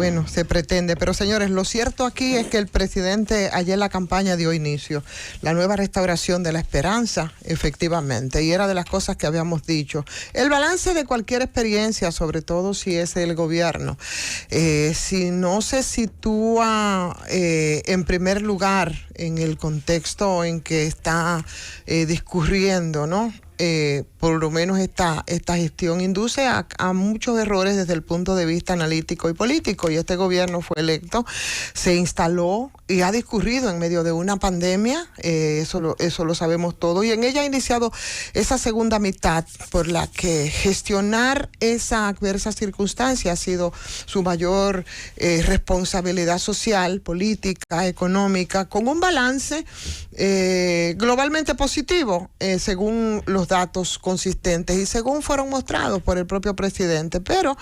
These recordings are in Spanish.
bueno, se pretende. Pero señores, lo cierto aquí es que el presidente ayer en la campaña dio inicio. La nueva restauración de la esperanza, efectivamente, y era de las cosas que habíamos dicho. El balance de cualquier experiencia, sobre todo si es el gobierno, si no se sitúa en primer lugar en el contexto en que está discurriendo, ¿no? Por lo menos esta gestión induce a muchos errores desde el punto de vista analítico y político, y este gobierno fue electo, se instaló y ha discurrido en medio de una pandemia, eso lo sabemos todo, y en ella ha iniciado esa segunda mitad por la que gestionar esa adversa circunstancia ha sido su mayor responsabilidad social, política, económica, con un balance globalmente positivo, según los datos consistentes y según fueron mostrados por el propio presidente. Pero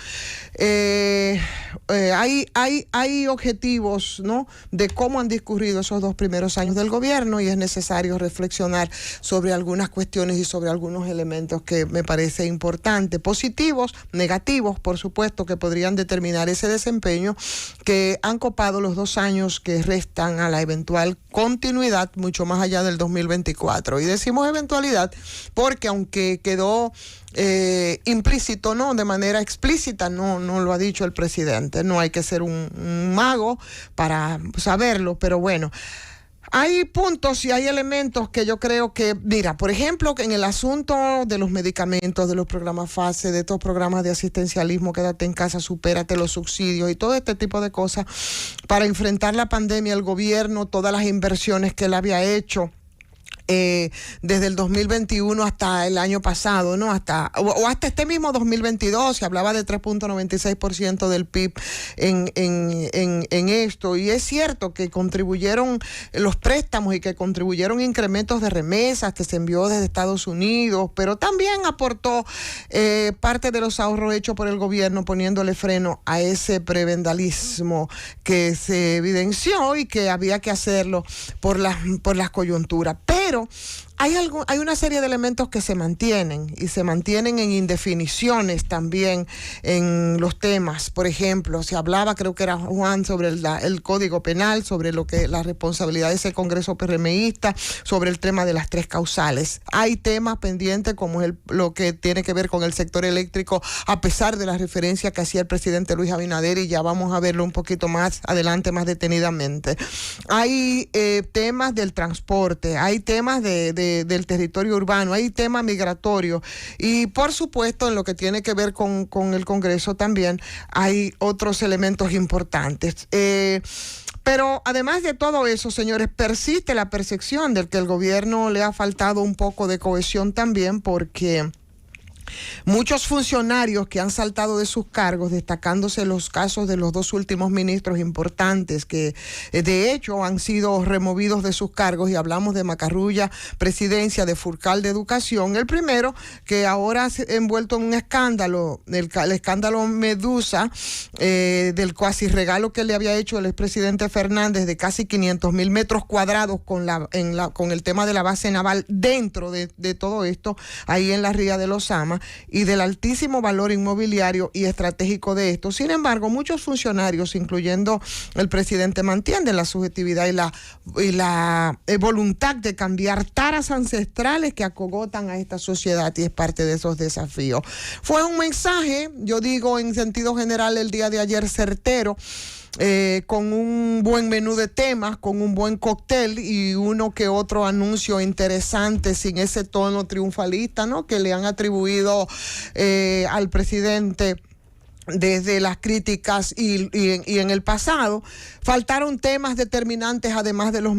hay objetivos, ¿no?, de cómo han discurrido esos 2 primeros años del gobierno, y es necesario reflexionar sobre algunas cuestiones y sobre algunos elementos que me parece importante, positivos, negativos, por supuesto, que podrían determinar ese desempeño, que han copado los 2 años que restan a la eventual continuidad mucho más allá del 2024. Y decimos eventualidad porque aunque quedó implícito, no de manera explícita, no lo ha dicho el presidente, no hay que ser un mago para saberlo, pero bueno, hay puntos y hay elementos que yo creo que, mira, por ejemplo, que en el asunto de los medicamentos, de los programas FASE, de estos programas de asistencialismo, quédate en casa, supérate, los subsidios y todo este tipo de cosas para enfrentar la pandemia, el gobierno, todas las inversiones que él había hecho desde el 2021 hasta el año pasado, ¿no? Hasta este mismo 2022, se hablaba de 3.96% del PIB en esto, y es cierto que contribuyeron los préstamos y que contribuyeron incrementos de remesas que se envió desde Estados Unidos, pero también aportó parte de los ahorros hechos por el gobierno, poniéndole freno a ese prebendalismo que se evidenció y que había que hacerlo por las coyunturas. Pero hay una serie de elementos que se mantienen, y se mantienen en indefiniciones también en los temas. Por ejemplo, se hablaba, creo que era Juan, sobre el Código Penal, sobre la responsabilidad de ese Congreso PRMista, sobre el tema de las 3 causales. Hay temas pendientes como lo que tiene que ver con el sector eléctrico, a pesar de la referencia que hacía el presidente Luis Abinader, y ya vamos a verlo un poquito más adelante, más detenidamente. Hay temas del transporte, hay temas del territorio urbano, hay temas migratorios, y por supuesto en lo que tiene que ver con el Congreso también hay otros elementos importantes. Pero además de todo eso, señores, persiste la percepción de que el gobierno le ha faltado un poco de cohesión también, porque muchos funcionarios que han saltado de sus cargos, destacándose los casos de los 2 últimos ministros importantes que de hecho han sido removidos de sus cargos, y hablamos de Macarrulla, presidencia, de Furcal, de educación. El primero, que ahora se ha envuelto en un escándalo, el escándalo Medusa, del cuasi regalo que le había hecho el expresidente Fernández de casi 500,000 metros cuadrados con el tema de la base naval dentro de todo esto, ahí en la Ría de los Ama, y del altísimo valor inmobiliario y estratégico de esto. Sin embargo, muchos funcionarios, incluyendo el presidente, mantienen la subjetividad y la voluntad de cambiar taras ancestrales que acogotan a esta sociedad, y es parte de esos desafíos. Fue un mensaje, yo digo en sentido general, el día de ayer certero, con un buen menú de temas, con un buen cóctel y uno que otro anuncio interesante, sin ese tono triunfalista, ¿no?, que le han atribuido al presidente desde las críticas y en el pasado. Faltaron temas determinantes, además de los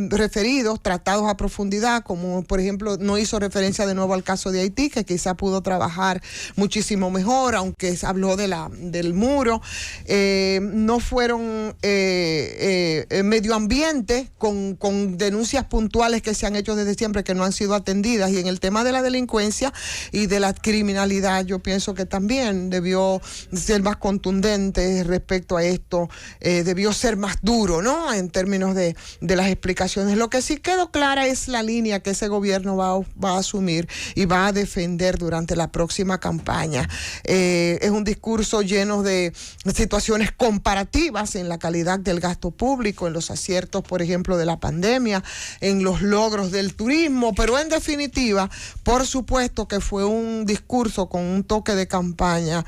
referidos, tratados a profundidad, como por ejemplo no hizo referencia de nuevo al caso de Haití, que quizá pudo trabajar muchísimo mejor, aunque se habló del muro. No fueron medio ambiente, con denuncias puntuales que se han hecho desde siempre que no han sido atendidas, y en el tema de la delincuencia y de la criminalidad yo pienso que también debió ser más contundente respecto a esto, debió ser más duro, ¿no? En términos de las explicaciones. Lo que sí quedó clara es la línea que ese gobierno va a asumir y va a defender durante la próxima campaña. Es un discurso lleno de situaciones comparativas en la calidad del gasto público, en los aciertos, por ejemplo, de la pandemia, en los logros del turismo, pero en definitiva, por supuesto que fue un discurso con un toque de campaña,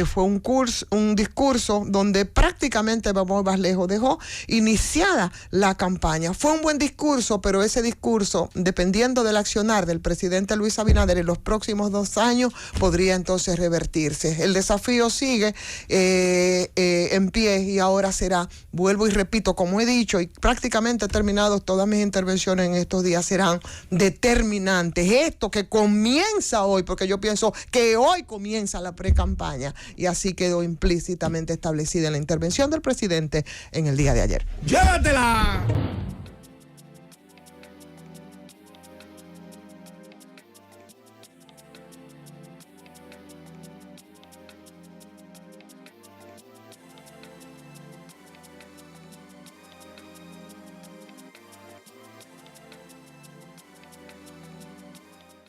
fue un discurso donde prácticamente, vamos más lejos, dejó iniciada la campaña. Fue un buen discurso, pero ese discurso, dependiendo del accionar del presidente Luis Abinader en los próximos 2 años, podría entonces revertirse. El desafío sigue en pie y ahora será, vuelvo y repito, como he dicho, y prácticamente he terminado todas mis intervenciones en estos días, serán determinantes. Esto que comienza hoy, porque yo pienso que hoy comienza la pre-campaña, y así quedó implícitamente establecida en la intervención del presidente en el día de ayer. ¡Llévatela!